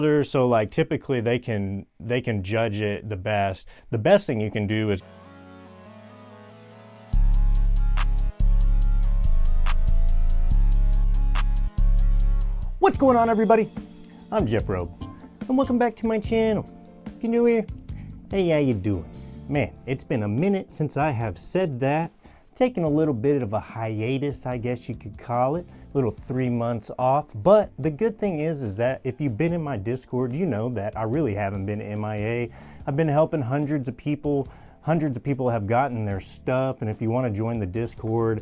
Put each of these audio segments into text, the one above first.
So like typically they can judge it the best. The best thing you can do is What's going on, everybody? I'm Jeff Robe, and welcome back to my channel. If you're new here, hey, how you doing? Man, it's been a minute since I have said that. Taking a little bit of a hiatus, I guess you could call it. Little 3 months off, but the good thing is that if you've been in my Discord, you know that I really haven't been MIA. I've been helping hundreds of people. Hundreds of people have gotten their stuff, and if you want to join the Discord,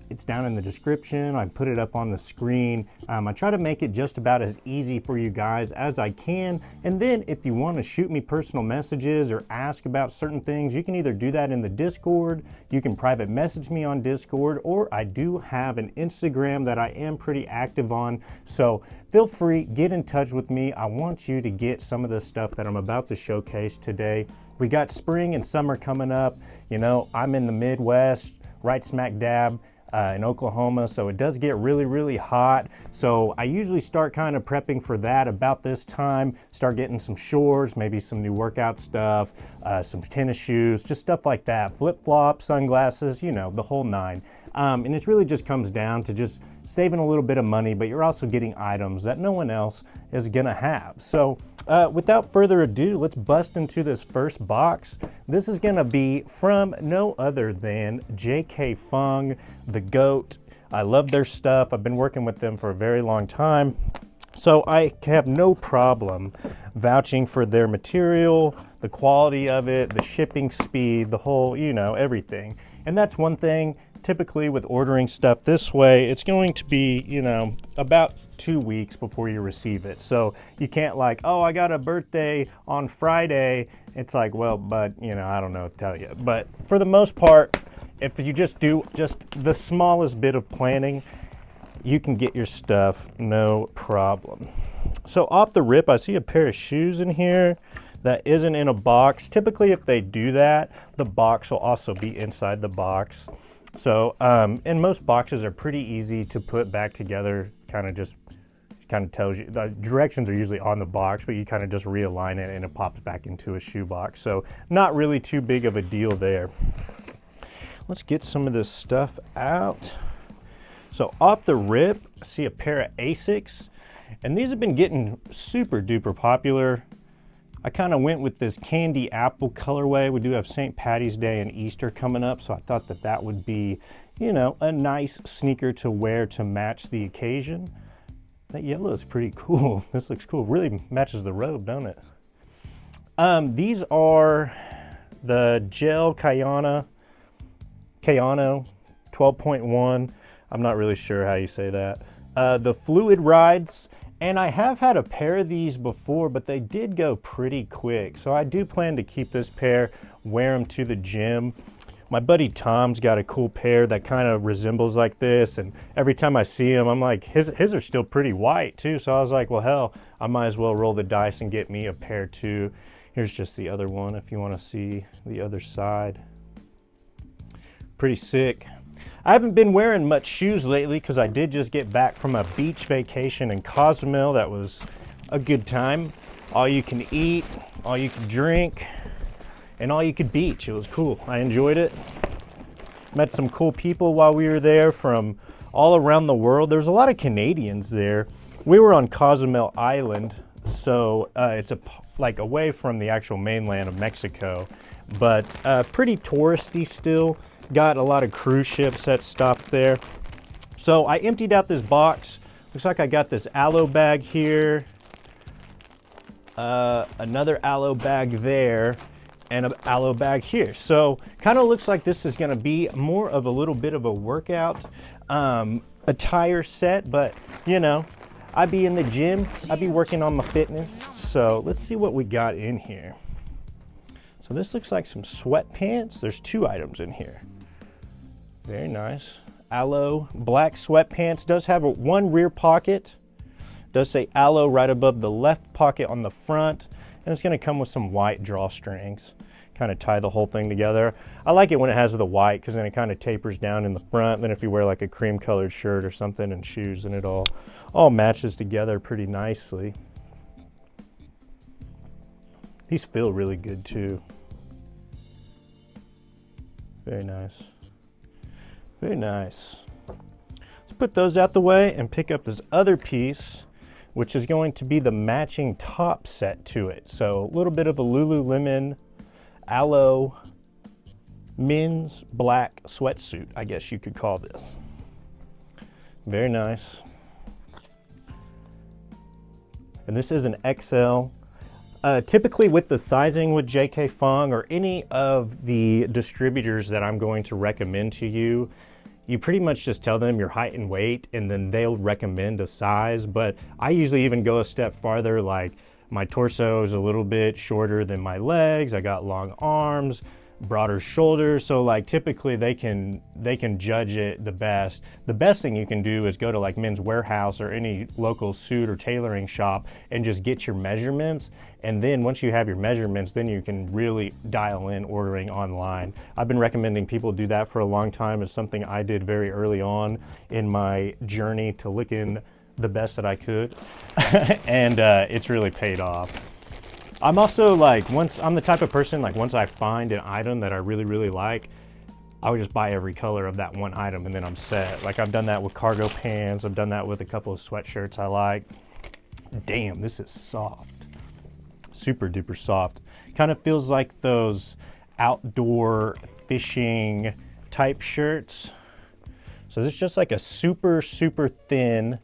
it's down in the description. I put it up on the screen. I try to make it just about as easy for you guys as I can, and then if you want to shoot me personal messages or ask about certain things, you can either do that in the Discord, you can private message me on Discord, or I do have an Instagram that I am pretty active on, so feel free, get in touch with me. I want you to get some of the stuff that I'm about to showcase today. We got spring and summer coming up. You know, I'm in the Midwest, right smack dab in Oklahoma, so it does get really, really hot. So I usually start kind of prepping for that about this time, start getting some shorts, maybe some new workout stuff, some tennis shoes, just stuff like that, flip-flops, sunglasses, you know, the whole nine. And it really just comes down to just saving a little bit of money, but you're also getting items that no one else is gonna have. So without further ado, let's bust into this first box. This is gonna be from no other than JK Fung, the GOAT. I love their stuff. I've been working with them for a very long time. So I have no problem vouching for their material, the quality of it, the shipping speed, the whole, you know, everything. And that's one thing. Typically with ordering stuff this way, it's going to be, you know, about 2 weeks before you receive it. So you can't like, oh, I got a birthday on Friday. It's like, well, but you know, I don't know what to tell you. But for the most part, if you just do just the smallest bit of planning, you can get your stuff no problem. So off the rip, I see a pair of shoes in here that isn't in a box. Typically if they do that, the box will also be inside the box. So, and most boxes are pretty easy to put back together, kind of tells you, the directions are usually on the box, but you kind of just realign it and it pops back into a shoe box. So not really too big of a deal there. Let's get some of this stuff out. So off the rip, I see a pair of ASICS, and these have been getting super duper popular. I kind of went with this candy apple colorway. We do have St. Patty's Day and Easter coming up, so I thought that that would be, you know, a nice sneaker to wear to match the occasion. That yellow is pretty cool. This looks cool. Really matches the robe, don't it? These are the Gel Kayano 12.1. I'm not really sure how you say that. The Fluid Rides. And I have had a pair of these before, but they did go pretty quick. So I do plan to keep this pair, wear them to the gym. My buddy Tom's got a cool pair that kind of resembles like this. And every time I see him, I'm like, his are still pretty white too. So I was like, well, hell, I might as well roll the dice and get me a pair too. Here's just the other one if you want to see the other side. Pretty sick. I haven't been wearing much shoes lately because I did just get back from a beach vacation in Cozumel. That was a good time. All you can eat, all you can drink, and all you could beach. It was cool. I enjoyed it. Met some cool people while we were there from all around the world. There's a lot of Canadians there. We were on Cozumel Island, so it's like away from the actual mainland of Mexico, but pretty touristy still. Got a lot of cruise ships that stopped there. So I emptied out this box. Looks like I got this ALO bag here, another ALO bag there, and an ALO bag here. So kind of looks like this is gonna be more of a little bit of a workout attire set, but you know, I'd be in the gym, I'd be working on my fitness. So let's see what we got in here. So this looks like some sweatpants. There's 2 items in here. Very nice. ALO black sweatpants. Does have one rear pocket. Does say ALO right above the left pocket on the front. And it's going to come with some white drawstrings. Kind of tie the whole thing together. I like it when it has the white because then it kind of tapers down in the front. Then if you wear like a cream colored shirt or something and shoes, and it all matches together pretty nicely. These feel really good too. Very nice. Very nice. Let's put those out the way and pick up this other piece, which is going to be the matching top set to it. So a little bit of a Lululemon ALO men's black sweatsuit, I guess you could call this. Very nice. And this is an XL. Typically with the sizing with JK Fung or any of the distributors that I'm going to recommend to you, you pretty much just tell them your height and weight and then they'll recommend a size. But I usually even go a step farther, like my torso is a little bit shorter than my legs. I got long arms, broader shoulders, so like typically they can judge it the best. The best thing you can do is go to like Men's Warehouse or any local suit or tailoring shop and just get your measurements, and then once you have your measurements, then you can really dial in ordering online. I've been recommending people do that for a long time. It's something I did very early on in my journey to looking the best that I could and it's really paid off. I'm also like, I'm the type of person, like once I find an item that I really, really like, I would just buy every color of that one item and then I'm set. Like I've done that with cargo pants. I've done that with a couple of sweatshirts I like. Damn, this is soft. Super duper soft. Kind of feels like those outdoor fishing type shirts. So this is just like a super, super thin,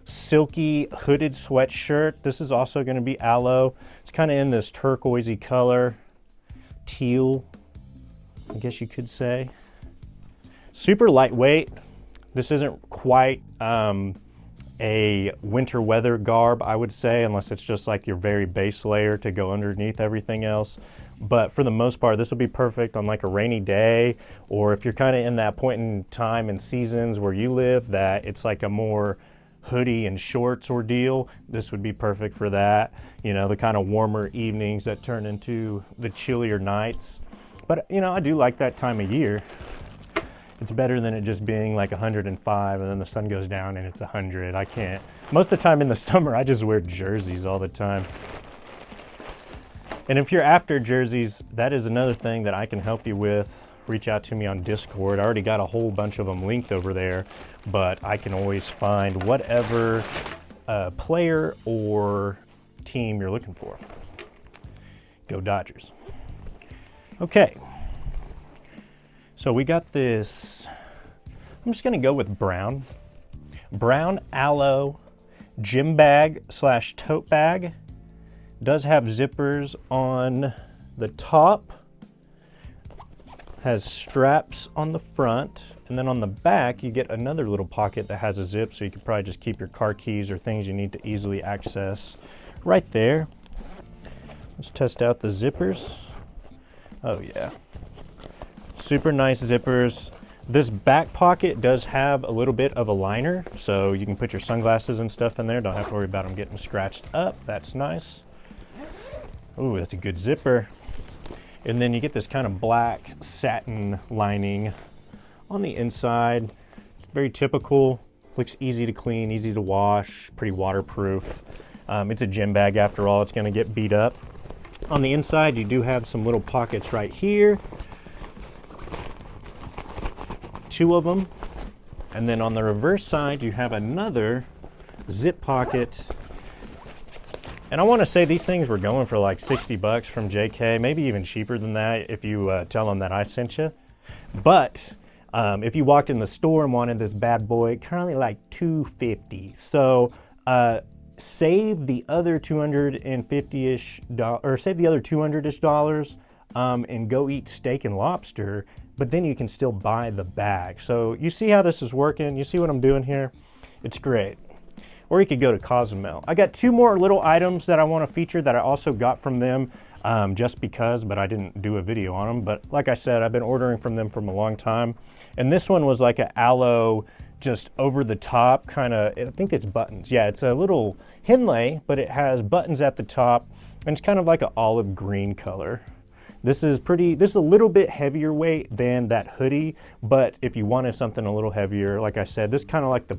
silky hooded sweatshirt. This is also going to be ALO. It's kind of in this turquoisey color, teal, I guess you could say. Super lightweight. This isn't quite a winter weather garb, I would say, unless it's just like your very base layer to go underneath everything else. But for the most part, this will be perfect on like a rainy day, or if you're kind of in that point in time and seasons where you live that it's like a more hoodie and shorts ordeal, this would be perfect for that. You know, the kind of warmer evenings that turn into the chillier nights. But you know, I do like that time of year. It's better than it just being like 105 and then the sun goes down and it's 100. I can't. Most of the time in the summer, I just wear jerseys all the time. And if you're after jerseys, that is another thing that I can help you with. Reach out to me on Discord. I already got a whole bunch of them linked over there, but I can always find whatever player or team you're looking for. Go Dodgers. Okay. So we got this, I'm just gonna go with brown. Brown ALO gym bag / tote bag. Does have zippers on the top. Has straps on the front. And then on the back, you get another little pocket that has a zip, so you can probably just keep your car keys or things you need to easily access right there. Let's test out the zippers. Oh yeah. Super nice zippers. This back pocket does have a little bit of a liner, so you can put your sunglasses and stuff in there. Don't have to worry about them getting scratched up. That's nice. Ooh, that's a good zipper. And then you get this kind of black satin lining on the inside. Very typical. Looks easy to clean, easy to wash, pretty waterproof. It's a gym bag after all. It's going to get beat up. On the inside, you do have some little pockets right here. 2 of them. And then on the reverse side, you have another zip pocket. And I want to say these things were going for like 60 bucks from JK, maybe even cheaper than that if you tell them that I sent you. But if you walked in the store and wanted this bad boy, currently like $250. So save the other 250-ish or save the other 200-ish dollars and go eat steak and lobster, but then you can still buy the bag. So you see how this is working? You see what I'm doing here? It's great. Or you could go to Cozumel. I got 2 more little items that I want to feature that I also got from them just because, but I didn't do a video on them. But like I said, I've been ordering from them from a long time. And this one was like an ALO, just over the top kind of, I think it's buttons. Yeah, it's a little Henley, but it has buttons at the top and it's kind of like an olive green color. This is a little bit heavier weight than that hoodie, but if you wanted something a little heavier, like I said, this is kind of like the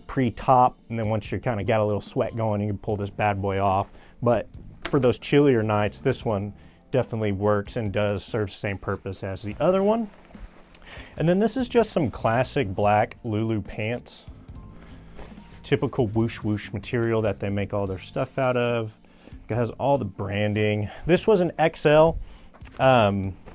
pre-top, and then once you kind of got a little sweat going, you can pull this bad boy off. But for those chillier nights, this one definitely works and does serve the same purpose as the other one. And then this is just some classic black Lulu pants. Typical whoosh whoosh material that they make all their stuff out of. It has all the branding. This was an XL.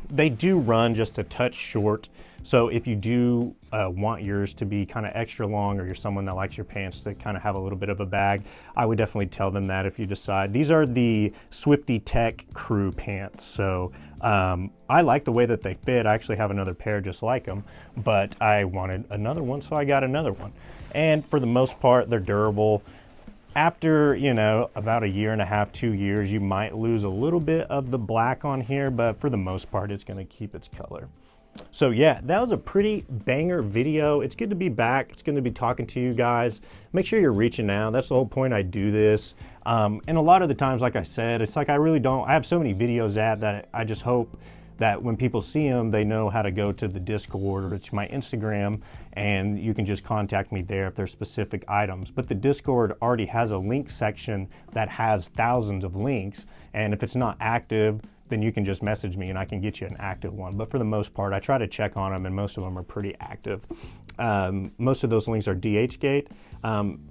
They do run just a touch short. So if you do want yours to be kind of extra long, or you're someone that likes your pants to kind of have a little bit of a bag, I would definitely tell them that if you decide. These are the Swifty Tech Crew pants. So I like the way that they fit. I actually have another pair just like them, but I wanted another one, so I got another one. And for the most part, they're durable. After, you know, about 1.5 years, 2 years, you might lose a little bit of the black on here, but for the most part, it's going to keep its color. So yeah, that was a pretty banger video. It's good to be back. It's good to be talking to you guys. Make sure you're reaching out. That's the whole point I do this. And a lot of the times, like I said, it's like I have so many videos that I just hope that when people see them, they know how to go to the Discord or to my Instagram, and you can just contact me there if there's specific items. But the Discord already has a link section that has thousands of links, and if it's not active, then you can just message me and I can get you an active one. But for the most part, I try to check on them, and most of them are pretty active. Most of those links are DHgate.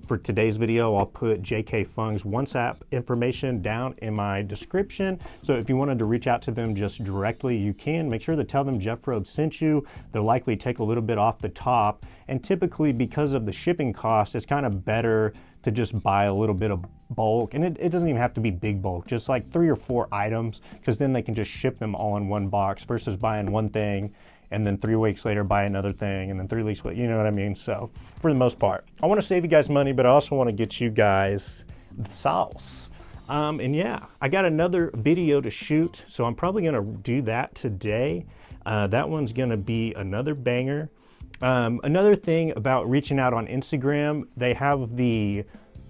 For today's video, I'll put JK Fung's WhatsApp information down in my description. So if you wanted to reach out to them just directly, you can. Make sure to tell them Jeff Robe sent you. They'll likely take a little bit off the top. And typically, because of the shipping cost, it's kind of better to just buy a little bit of bulk. And it doesn't even have to be big bulk, just like 3 or 4 items, because then they can just ship them all in one box versus buying one thing and then 3 weeks later buy another thing, and then 3 weeks later, you know what I mean? So for the most part, I want to save you guys money, but I also want to get you guys the sauce. And yeah, I got another video to shoot, so I'm probably going to do that today. That one's going to be another banger. Another thing about reaching out on Instagram, they have the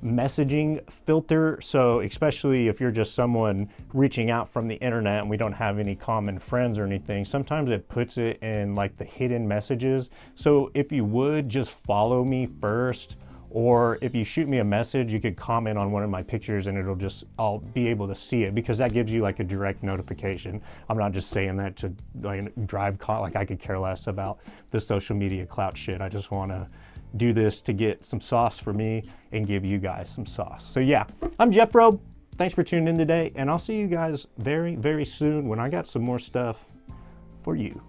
messaging filter. So especially if you're just someone reaching out from the internet and we don't have any common friends or anything, sometimes it puts it in like the hidden messages. So if you would just follow me first, or if you shoot me a message, you could comment on one of my pictures and I'll be able to see it, because that gives you like a direct notification. I'm not just saying that to like like I could care less about the social media clout shit. I just want to do this to get some sauce for me and give you guys some sauce. So yeah, I'm Jeff Robe. Thanks for tuning in today, and I'll see you guys very, very soon when I got some more stuff for you.